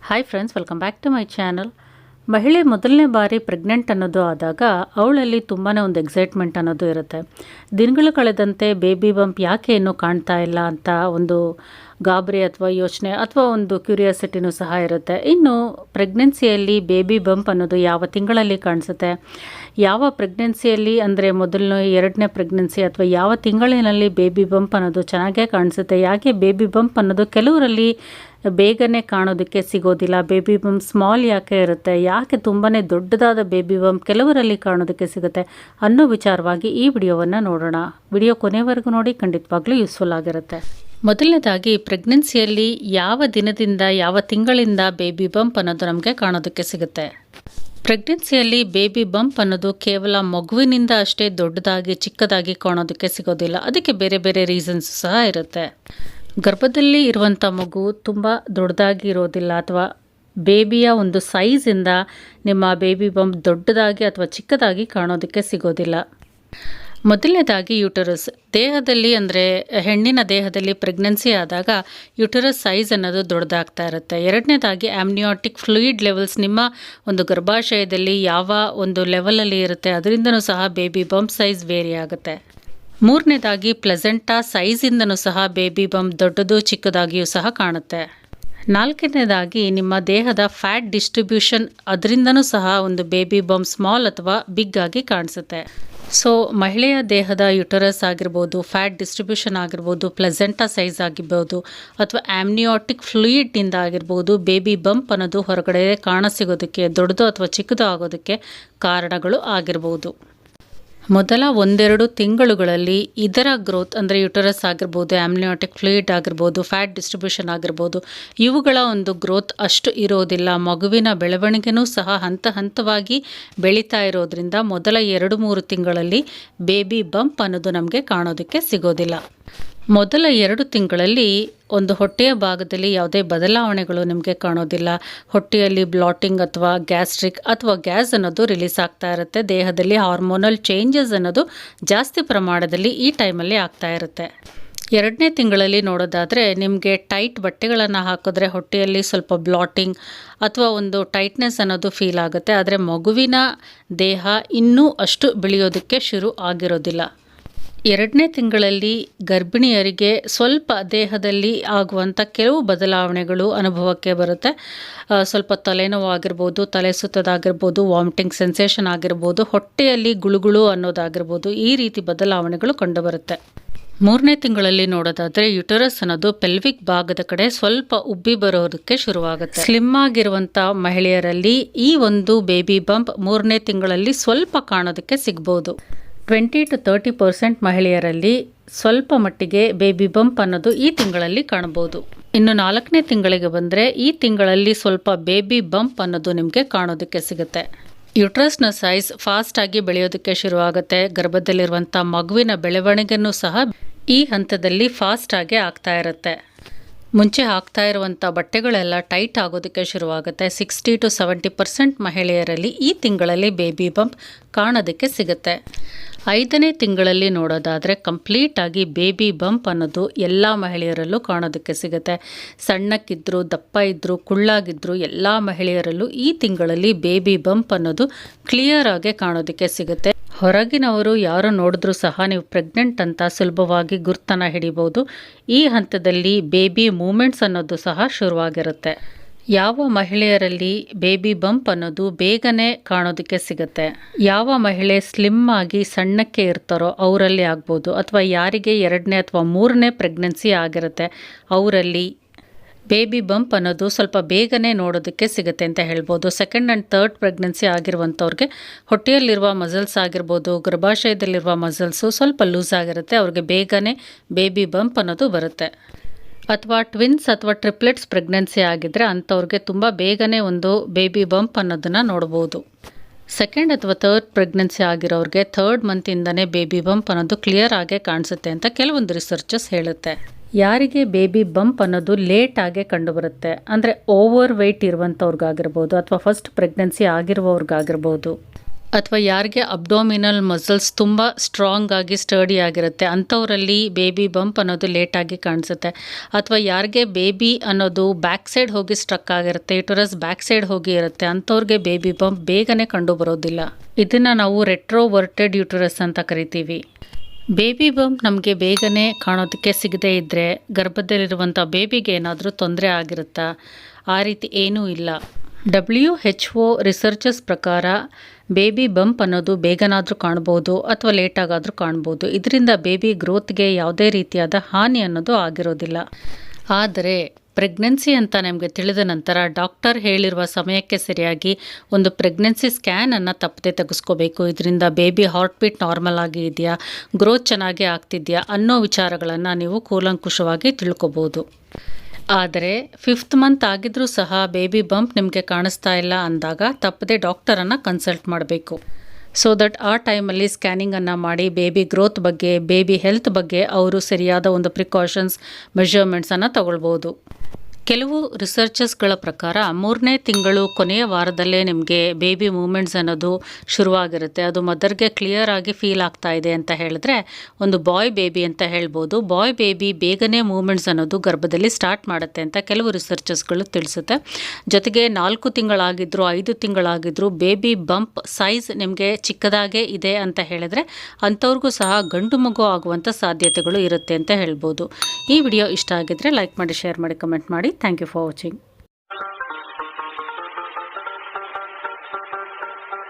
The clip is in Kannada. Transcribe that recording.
Hi friends, welcome back to my channel. ಮಹಿಳೆ ಮೊದಲನೇ ಬಾರಿ ಪ್ರೆಗ್ನೆಂಟ್ ಅನ್ನೋದು ಆದಾಗ ಅವಳಲ್ಲಿ ತುಂಬಾ ಒಂದು ಎಕ್ಸೈಟ್ಮೆಂಟ್ ಅನ್ನೋದು ಇರುತ್ತೆ. ದಿನಗಳು ಕಳೆದಂತೆ ಬೇಬಿ ಬಂಪ್ ಯಾಕೆ ಇನ್ನೂ ಕಾಣ್ತಾ ಇಲ್ಲ ಅಂತ ಒಂದು ಗಾಬರಿ ಅಥವಾ ಯೋಚನೆ ಅಥವಾ ಒಂದು ಕ್ಯೂರಿಯಾಸಿಟಿನೂ ಸಹ ಇರುತ್ತೆ. ಇನ್ನು ಪ್ರೆಗ್ನೆನ್ಸಿಯಲ್ಲಿ ಬೇಬಿ ಬಂಪ್ ಅನ್ನೋದು ಯಾವ ತಿಂಗಳಲ್ಲಿ ಕಾಣಿಸುತ್ತೆ, ಯಾವ ಪ್ರೆಗ್ನೆನ್ಸಿಯಲ್ಲಿ ಅಂದರೆ ಮೊದಲನೇ ಎರಡನೇ ಪ್ರೆಗ್ನೆನ್ಸಿ ಅಥವಾ ಯಾವ ತಿಂಗಳಿನಲ್ಲಿ ಬೇಬಿ ಬಂಪ್ ಅನ್ನೋದು ಚೆನ್ನಾಗೇ ಕಾಣಿಸುತ್ತೆ, ಯಾಕೆ ಬೇಬಿ ಬಂಪ್ ಅನ್ನೋದು ಕೆಲವರಲ್ಲಿ ಬೇಗನೆ ಕಾಣೋದಕ್ಕೆ ಸಿಗೋದಿಲ್ಲ, ಬೇಬಿ ಬಂಪ್ ಸ್ಮಾಲ್ ಯಾಕೆ ಇರುತ್ತೆ, ಯಾಕೆ ತುಂಬಾ ದೊಡ್ಡದಾದ ಬೇಬಿ ಬಂಪ್ ಕೆಲವರಲ್ಲಿ ಕಾಣೋದಕ್ಕೆ ಸಿಗುತ್ತೆ ಅನ್ನೋ ವಿಚಾರವಾಗಿ ಈ ವಿಡಿಯೋವನ್ನು ನೋಡೋಣ. ವಿಡಿಯೋ ಕೊನೆವರೆಗೂ ನೋಡಿ, ಖಂಡಿತವಾಗ್ಲೂ ಯೂಸ್ಫುಲ್ ಆಗಿರುತ್ತೆ. ಮೊದಲನೇದಾಗಿ ಪ್ರೆಗ್ನೆನ್ಸಿಯಲ್ಲಿ ಯಾವ ದಿನದಿಂದ ಯಾವ ತಿಂಗಳಿಂದ ಬೇಬಿ ಬಂಪ್ ಅನ್ನೋದು ನಮಗೆ ಕಾಣೋದಕ್ಕೆ ಸಿಗುತ್ತೆ. ಪ್ರೆಗ್ನೆನ್ಸಿಯಲ್ಲಿ ಬೇಬಿ ಬಂಪ್ ಅನ್ನೋದು ಕೇವಲ ಮಗುವಿನಿಂದ ಅಷ್ಟೇ ದೊಡ್ಡದಾಗಿ ಚಿಕ್ಕದಾಗಿ ಕಾಣೋದಕ್ಕೆ ಸಿಗೋದಿಲ್ಲ. ಅದಕ್ಕೆ ಬೇರೆ ಬೇರೆ ರೀಸನ್ಸ್ ಸಹ ಇರುತ್ತೆ. ಗರ್ಭದಲ್ಲಿ ಇರುವಂಥ ಮಗು ತುಂಬ ದೊಡ್ಡದಾಗಿ ಇರೋದಿಲ್ಲ ಅಥವಾ ಬೇಬಿಯ ಒಂದು ಸೈಜಿಂದ ನಿಮ್ಮ ಬೇಬಿ ಬಂಪ್ ದೊಡ್ಡದಾಗಿ ಅಥವಾ ಚಿಕ್ಕದಾಗಿ ಕಾಣೋದಕ್ಕೆ ಸಿಗೋದಿಲ್ಲ. ಮೊದಲನೇದಾಗಿ ಯುಟರಸ್ ದೇಹದಲ್ಲಿ ಅಂದರೆ ಹೆಣ್ಣಿನ ದೇಹದಲ್ಲಿ ಪ್ರೆಗ್ನೆನ್ಸಿ ಆದಾಗ ಯುಟರಸ್ ಸೈಜ್ ಅನ್ನೋದು ದೊಡ್ಡದಾಗ್ತಾ ಇರುತ್ತೆ. ಎರಡನೇದಾಗಿ ಆಮ್ನಿಯಾಟಿಕ್ ಫ್ಲೂಯಿಡ್ ಲೆವೆಲ್ಸ್ ನಿಮ್ಮ ಒಂದು ಗರ್ಭಾಶಯದಲ್ಲಿ ಯಾವ ಒಂದು ಲೆವೆಲಲ್ಲಿ ಇರುತ್ತೆ ಅದರಿಂದನೂ ಸಹ ಬೇಬಿ ಬಂಪ್ ಸೈಜ್ ವೇರಿ ಆಗುತ್ತೆ. ಮೂರನೇದಾಗಿ ಪ್ಲೆಸೆಂಟಾ ಸೈಜಿಂದನೂ ಸಹ ಬೇಬಿ ಬಂಪ್ ದೊಡ್ಡದು ಚಿಕ್ಕದಾಗಿಯೂ ಸಹ ಕಾಣುತ್ತೆ. ನಾಲ್ಕನೇದಾಗಿ ನಿಮ್ಮ ದೇಹದ ಫ್ಯಾಟ್ ಡಿಸ್ಟ್ರಿಬ್ಯೂಷನ್, ಅದರಿಂದನೂ ಸಹ ಒಂದು ಬೇಬಿ ಬಂಪ್ ಸ್ಮಾಲ್ ಅಥವಾ ಬಿಗ್ ಆಗಿ ಕಾಣಿಸುತ್ತೆ. ಸೊ ಮಹಿಳೆಯ ದೇಹದ ಯುಟರಸ್ ಆಗಿರ್ಬೋದು, ಫ್ಯಾಟ್ ಡಿಸ್ಟ್ರಿಬ್ಯೂಷನ್ ಆಗಿರ್ಬೋದು, ಪ್ಲೆಸೆಂಟಾ ಸೈಜ್ ಆಗಿರ್ಬೋದು ಅಥವಾ ಆಮ್ನಿಯಾಟಿಕ್ ಫ್ಲೂಯಿಡ್ನಿಂದ ಆಗಿರ್ಬೋದು ಬೇಬಿ ಬಂಪ್ ಅನ್ನೋದು ಹೊರಗಡೆ ಕಾಣಸಿಗೋದಕ್ಕೆ, ದೊಡ್ಡದು ಅಥವಾ ಚಿಕ್ಕದು ಆಗೋದಕ್ಕೆ ಕಾರಣಗಳು ಆಗಿರ್ಬೋದು. ಮೊದಲ ಒಂದೆರಡು ತಿಂಗಳುಗಳಲ್ಲಿ ಇದರ ಗ್ರೋತ್ ಅಂದರೆ ಯುಟರಸ್ ಆಗಿರ್ಬೋದು, ಆಮ್ನಿಯಾಟಿಕ್ ಫ್ಲೂಯಿಡ್ ಆಗಿರ್ಬೋದು, ಫ್ಯಾಟ್ ಡಿಸ್ಟ್ರಿಬ್ಯೂಷನ್ ಆಗಿರ್ಬೋದು, ಇವುಗಳ ಒಂದು ಗ್ರೋತ್ ಅಷ್ಟು ಇರೋದಿಲ್ಲ. ಮಗುವಿನ ಬೆಳವಣಿಗೆನೂ ಸಹ ಹಂತ ಹಂತವಾಗಿ ಬೆಳೀತಾ ಇರೋದ್ರಿಂದ ಮೊದಲ 2-3 ತಿಂಗಳಲ್ಲಿ ಬೇಬಿ ಬಂಪ್ ಅನ್ನೋದು ನಮಗೆ ಕಾಣೋದಕ್ಕೆ ಸಿಗೋದಿಲ್ಲ. ಮೊದಲ 2 ತಿಂಗಳಲ್ಲಿ ಒಂದು ಹೊಟ್ಟೆಯ ಭಾಗದಲ್ಲಿ ಯಾವುದೇ ಬದಲಾವಣೆಗಳು ನಿಮಗೆ ಕಾಣೋದಿಲ್ಲ. ಹೊಟ್ಟೆಯಲ್ಲಿ ಬ್ಲಾಟಿಂಗ್ ಅಥವಾ ಗ್ಯಾಸ್ಟ್ರಿಕ್ ಅಥವಾ ಗ್ಯಾಸ್ ಅನ್ನೋದು ರಿಲೀಸ್ ಆಗ್ತಾ ಇರುತ್ತೆ. ದೇಹದಲ್ಲಿ ಹಾರ್ಮೋನಲ್ ಚೇಂಜಸ್ ಅನ್ನೋದು ಜಾಸ್ತಿ ಪ್ರಮಾಣದಲ್ಲಿ ಈ ಟೈಮಲ್ಲಿ ಆಗ್ತಾ ಇರುತ್ತೆ. 2ನೇ ತಿಂಗಳಲ್ಲಿ ನೋಡೋದಾದರೆ ನಿಮಗೆ ಟೈಟ್ ಬಟ್ಟೆಗಳನ್ನು ಹಾಕಿದ್ರೆ ಹೊಟ್ಟೆಯಲ್ಲಿ ಸ್ವಲ್ಪ ಬ್ಲಾಟಿಂಗ್ ಅಥವಾ ಒಂದು ಟೈಟ್ನೆಸ್ ಅನ್ನೋದು ಫೀಲ್ ಆಗುತ್ತೆ. ಆದರೆ ಮಗುವಿನ ದೇಹ ಇನ್ನೂ ಅಷ್ಟು ಬೆಳೆಯೋದಕ್ಕೆ ಶುರು ಆಗಿರೋದಿಲ್ಲ. 2ನೇ ತಿಂಗಳಲ್ಲಿ ಗರ್ಭಿಣಿಯರಿಗೆ ಸ್ವಲ್ಪ ದೇಹದಲ್ಲಿ ಆಗುವಂಥ ಕೆಲವು ಬದಲಾವಣೆಗಳು ಅನುಭವಕ್ಕೆ ಬರುತ್ತೆ. ಸ್ವಲ್ಪ ತಲೆನೋವು ಆಗಿರ್ಬೋದು, ತಲೆ ಸುತ್ತೋದಾಗಿರ್ಬೋದು, ವಾಮಿಟಿಂಗ್ ಸೆನ್ಸೇಷನ್ ಆಗಿರ್ಬೋದು, ಹೊಟ್ಟೆಯಲ್ಲಿ ಗುಳುಗುಳು ಅನ್ನೋದಾಗಿರ್ಬೋದು, ಈ ರೀತಿ ಬದಲಾವಣೆಗಳು ಕಂಡುಬರುತ್ತೆ. 3ನೇ ತಿಂಗಳಲ್ಲಿ ನೋಡೋದಾದರೆ ಯುಟರಸ್ ಅನ್ನೋದು ಪೆಲ್ವಿಕ್ ಭಾಗದ ಕಡೆ ಸ್ವಲ್ಪ ಉಬ್ಬಿ ಬರೋದಕ್ಕೆ ಶುರುವಾಗುತ್ತೆ. ಸ್ಲಿಮ್ ಆಗಿರುವಂಥ ಮಹಿಳೆಯರಲ್ಲಿ ಈ ಒಂದು ಬೇಬಿ ಬಂಪ್ 3ನೇ ತಿಂಗಳಲ್ಲಿ ಸ್ವಲ್ಪ ಕಾಣೋದಕ್ಕೆ ಸಿಗ್ಬೋದು. 20-30% ಮಹಿಳೆಯರಲ್ಲಿ ಸ್ವಲ್ಪ ಮಟ್ಟಿಗೆ ಬೇಬಿ ಬಂಪ್ ಅನ್ನೋದು ಈ ತಿಂಗಳಲ್ಲಿ ಕಾಣಬಹುದು. ಇನ್ನು 4ನೇ ತಿಂಗಳಿಗೆ ಬಂದರೆ ಈ ತಿಂಗಳಲ್ಲಿ ಸ್ವಲ್ಪ ಬೇಬಿ ಬಂಪ್ ಅನ್ನೋದು ನಿಮಗೆ ಕಾಣೋದಕ್ಕೆ ಸಿಗುತ್ತೆ. ಯುಟ್ರಸ್ನ ಸೈಜ್ ಫಾಸ್ಟ್ ಆಗಿ ಬೆಳೆಯೋದಕ್ಕೆ ಶುರುವಾಗುತ್ತೆ. ಗರ್ಭದಲ್ಲಿರುವಂಥ ಮಗುವಿನ ಬೆಳವಣಿಗೆನೂ ಸಹ ಈ ಹಂತದಲ್ಲಿ ಫಾಸ್ಟ್ ಆಗಿ ಆಗ್ತಾ ಇರುತ್ತೆ. ಮುಂಚೆ ಹಾಕ್ತಾ ಇರುವಂಥ ಬಟ್ಟೆಗಳೆಲ್ಲ ಟೈಟ್ ಆಗೋದಕ್ಕೆ ಶುರುವಾಗುತ್ತೆ. 60-70% ಮಹಿಳೆಯರಲ್ಲಿ ಈ ತಿಂಗಳಲ್ಲಿ ಬೇಬಿ ಬಂಪ್ ಕಾಣೋದಕ್ಕೆ ಸಿಗುತ್ತೆ. 5ನೇ ತಿಂಗಳಲ್ಲಿ ನೋಡೋದಾದರೆ ಕಂಪ್ಲೀಟ್ ಆಗಿ ಬೇಬಿ ಬಂಪ್ ಅನ್ನೋದು ಎಲ್ಲ ಮಹಿಳೆಯರಲ್ಲೂ ಕಾಣೋದಕ್ಕೆ ಸಿಗುತ್ತೆ. ಸಣ್ಣಕ್ಕಿದ್ರು, ದಪ್ಪ ಇದ್ದರು, ಕುಳ್ಳಾಗಿದ್ದರು ಎಲ್ಲ ಮಹಿಳೆಯರಲ್ಲೂ ಈ ತಿಂಗಳಲ್ಲಿ ಬೇಬಿ ಬಂಪ್ ಅನ್ನೋದು ಕ್ಲಿಯರ್ ಆಗಿ ಕಾಣೋದಕ್ಕೆ ಸಿಗುತ್ತೆ. ಹೊರಗಿನವರು ಯಾರು ನೋಡಿದ್ರೂ ಸಹ ನೀವು ಪ್ರೆಗ್ನೆಂಟ್ ಅಂತ ಸುಲಭವಾಗಿ ಗುರ್ತನ ಹಿಡಿಬೋದು. ಈ ಹಂತದಲ್ಲಿ ಬೇಬಿ ಮೂಮೆಂಟ್ಸ್ ಅನ್ನೋದು ಸಹ ಶುರುವಾಗಿರುತ್ತೆ. ಯಾವ ಮಹಿಳೆಯರಲ್ಲಿ ಬೇಬಿ ಬಂಪ್ ಅನ್ನೋದು ಬೇಗನೆ ಕಾಣೋದಕ್ಕೆ ಸಿಗುತ್ತೆ, ಯಾವ ಮಹಿಳೆ ಸ್ಲಿಮ್ ಆಗಿ ಸಣ್ಣಕ್ಕೆ ಇರ್ತಾರೋ ಅವರಲ್ಲಿ ಆಗ್ಬೋದು, ಅಥವಾ ಯಾರಿಗೆ 2ನೇ ಅಥವಾ 3ನೇ ಪ್ರೆಗ್ನೆನ್ಸಿ ಆಗಿರುತ್ತೆ ಅವರಲ್ಲಿ ಬೇಬಿ ಬಂಪ್ ಅನ್ನೋದು ಸ್ವಲ್ಪ ಬೇಗನೆ ನೋಡೋದಕ್ಕೆ ಸಿಗುತ್ತೆ ಅಂತ ಹೇಳ್ಬೋದು. 2nd and 3rd ಪ್ರೆಗ್ನೆನ್ಸಿ ಆಗಿರುವಂಥವ್ರಿಗೆ ಹೊಟ್ಟೆಯಲ್ಲಿರುವ ಮಸಲ್ಸ್ ಆಗಿರ್ಬೋದು, ಗರ್ಭಾಶಯದಲ್ಲಿರುವ ಮಸಲ್ಸು ಸ್ವಲ್ಪ ಲೂಸ್ ಆಗಿರುತ್ತೆ, ಅವ್ರಿಗೆ ಬೇಗನೆ ಬೇಬಿ ಬಂಪ್ ಅನ್ನೋದು ಬರುತ್ತೆ. ಅಥವಾ ಟ್ವಿನ್ಸ್ ಅಥವಾ ಟ್ರಿಪ್ಲೆಟ್ಸ್ ಪ್ರೆಗ್ನೆನ್ಸಿ ಆಗಿದ್ದರೆ ಅಂಥವ್ರಿಗೆ ತುಂಬ ಬೇಗನೆ ಒಂದು ಬೇಬಿ ಬಂಪ್ ಅನ್ನೋದನ್ನು ನೋಡ್ಬೋದು. 2nd ಅಥವಾ 3rd ಪ್ರೆಗ್ನೆನ್ಸಿ ಆಗಿರೋರಿಗೆ 3rd ಮಂತಿಂದನೇ ಬೇಬಿ ಬಂಪ್ ಅನ್ನೋದು ಕ್ಲಿಯರ್ ಆಗೇ ಕಾಣಿಸುತ್ತೆ ಅಂತ ಕೆಲವೊಂದು ರಿಸರ್ಚಸ್ ಹೇಳುತ್ತೆ. ಯಾರಿಗೆ ಬೇಬಿ ಬಂಪ್ ಅನ್ನೋದು ಲೇಟ್ ಆಗೇ ಕಂಡುಬರುತ್ತೆ ಅಂದರೆ ಓವರ್ ವೆಯ್ಟ್ ಇರುವಂಥವ್ರಿಗಾಗಿರ್ಬೋದು ಅಥವಾ ಫಸ್ಟ್ ಪ್ರೆಗ್ನೆನ್ಸಿ ಆಗಿರುವವ್ರಿಗಾಗಿರ್ಬೋದು, ಅಥವಾ ಯಾರಿಗೆ ಅಬ್ಡೋಮಿನಲ್ ಮಸಲ್ಸ್ ತುಂಬ ಸ್ಟ್ರಾಂಗ್ ಆಗಿ ಸ್ಟರ್ಡಿ ಆಗಿರುತ್ತೆ ಅಂಥವರಲ್ಲಿ ಬೇಬಿ ಬಂಪ್ ಅನ್ನೋದು ಲೇಟಾಗಿ ಕಾಣಿಸುತ್ತೆ. ಅಥವಾ ಯಾರಿಗೆ ಬೇಬಿ ಅನ್ನೋದು ಬ್ಯಾಕ್ ಸೈಡ್ ಹೋಗಿ ಸ್ಟ್ರಕ್ ಆಗಿರುತ್ತೆ, ಯುಟರಸ್ ಬ್ಯಾಕ್ ಸೈಡ್ ಹೋಗಿ ಇರುತ್ತೆ, ಅಂಥವ್ರಿಗೆ ಬೇಬಿ ಬಂಪ್ ಬೇಗನೆ ಕಂಡು ಬರೋದಿಲ್ಲ. ಇದನ್ನು ನಾವು ರೆಟ್ರೋವರ್ಟೆಡ್ ಯುಟರಸ್ ಅಂತ ಕರಿತೀವಿ. ಬೇಬಿ ಬಂಪ್ ನಮಗೆ ಬೇಗನೆ ಕಾಣೋದಕ್ಕೆ ಸಿಗದೇ ಇದ್ದರೆ ಗರ್ಭದಲ್ಲಿರುವಂಥ ಬೇಬಿಗೆ ಏನಾದರೂ ತೊಂದರೆ ಆಗಿರುತ್ತಾ? ಆ ರೀತಿ ಏನೂ ಇಲ್ಲ. WHO ರಿಸರ್ಚಸ್ ಪ್ರಕಾರ ಬೇಬಿ ಬಂಪ್ ಅನ್ನೋದು ಬೇಗನಾದರೂ ಕಾಣ್ಬೋದು ಅಥವಾ ಲೇಟಾಗಾದರೂ ಕಾಣ್ಬೋದು. ಇದರಿಂದ ಬೇಬಿ ಗ್ರೋತ್ಗೆ ಯಾವುದೇ ರೀತಿಯಾದ ಹಾನಿ ಅನ್ನೋದು ಆಗಿರೋದಿಲ್ಲ. ಆದರೆ ಪ್ರೆಗ್ನೆನ್ಸಿ ಅಂತ ನಮಗೆ ತಿಳಿದ ನಂತರ ಡಾಕ್ಟರ್ ಹೇಳಿರುವ ಸಮಯಕ್ಕೆ ಸರಿಯಾಗಿ ಒಂದು ಪ್ರೆಗ್ನೆನ್ಸಿ ಸ್ಕ್ಯಾನನ್ನು ತಪ್ಪದೆ ತೆಗೆಸ್ಕೋಬೇಕು. ಇದರಿಂದ ಬೇಬಿ ಹಾರ್ಟ್ ಬೀಟ್ ನಾರ್ಮಲ್ ಆಗಿ ಇದೆಯಾ, ಗ್ರೋತ್ ಚೆನ್ನಾಗಿ ಆಗ್ತಿದೆಯಾ ಅನ್ನೋ ವಿಚಾರಗಳನ್ನು ನೀವು ಕೂಲಂಕುಷವಾಗಿ ತಿಳ್ಕೊಬೋದು. ಆದರೆ 5th ಮಂತ್ ಆಗಿದ್ರೂ ಸಹ ಬೇಬಿ ಬಂಪ್ ನಿಮಗೆ ಕಾಣಿಸ್ತಾ ಇಲ್ಲ ಅಂದಾಗ ತಪ್ಪದೆ ಡಾಕ್ಟರನ್ನು ಕನ್ಸಲ್ಟ್ ಮಾಡಬೇಕು. ಸೊ ದಟ್ ಆ ಟೈಮಲ್ಲಿ ಸ್ಕ್ಯಾನಿಂಗನ್ನು ಮಾಡಿ ಬೇಬಿ ಗ್ರೋತ್ ಬಗ್ಗೆ, ಬೇಬಿ ಹೆಲ್ತ್ ಬಗ್ಗೆ ಅವರು ಸರಿಯಾದ ಒಂದು ಪ್ರಿಕಾಷನ್ಸ್, ಮೆಷರ್ಮೆಂಟ್ಸನ್ನು ತಗೊಳ್ಬೋದು. ಕೆಲವು ರಿಸರ್ಚಸ್ಗಳ ಪ್ರಕಾರ 3ನೇ ತಿಂಗಳು ಕೊನೆಯ ವಾರದಲ್ಲೇ ನಿಮಗೆ ಬೇಬಿ ಮೂಮೆಂಟ್ಸ್ ಅನ್ನೋದು ಶುರುವಾಗಿರುತ್ತೆ. ಅದು ಮದರ್ಗೆ ಕ್ಲಿಯರ್ ಆಗಿ ಫೀಲ್ ಆಗ್ತಾ ಇದೆ ಅಂತ ಹೇಳಿದ್ರೆ ಒಂದು ಬಾಯ್ ಬೇಬಿ ಅಂತ ಹೇಳ್ಬೋದು. ಬಾಯ್ ಬೇಬಿ ಬೇಗನೆ ಮೂಮೆಂಟ್ಸ್ ಅನ್ನೋದು ಗರ್ಭದಲ್ಲಿ ಸ್ಟಾರ್ಟ್ ಮಾಡುತ್ತೆ ಅಂತ ಕೆಲವು ರಿಸರ್ಚಸ್ಗಳು ತಿಳಿಸುತ್ತೆ. ಜೊತೆಗೆ 4 ತಿಂಗಳಾಗಿದ್ರು 5 ತಿಂಗಳಾಗಿದ್ರು ಬೇಬಿ ಬಂಪ್ ಸೈಜ್ ನಿಮಗೆ ಚಿಕ್ಕದಾಗೇ ಇದೆ ಅಂತ ಹೇಳಿದ್ರೆ ಅಂಥವ್ರಿಗೂ ಸಹ ಗಂಡು ಮಗು ಆಗುವಂಥ ಸಾಧ್ಯತೆಗಳು ಇರುತ್ತೆ ಅಂತ ಹೇಳ್ಬೋದು. ಈ ವಿಡಿಯೋ ಇಷ್ಟ ಆಗಿದ್ರೆ ಲೈಕ್ ಮಾಡಿ, ಶೇರ್ ಮಾಡಿ, ಕಮೆಂಟ್ ಮಾಡಿ. Thank you for watching.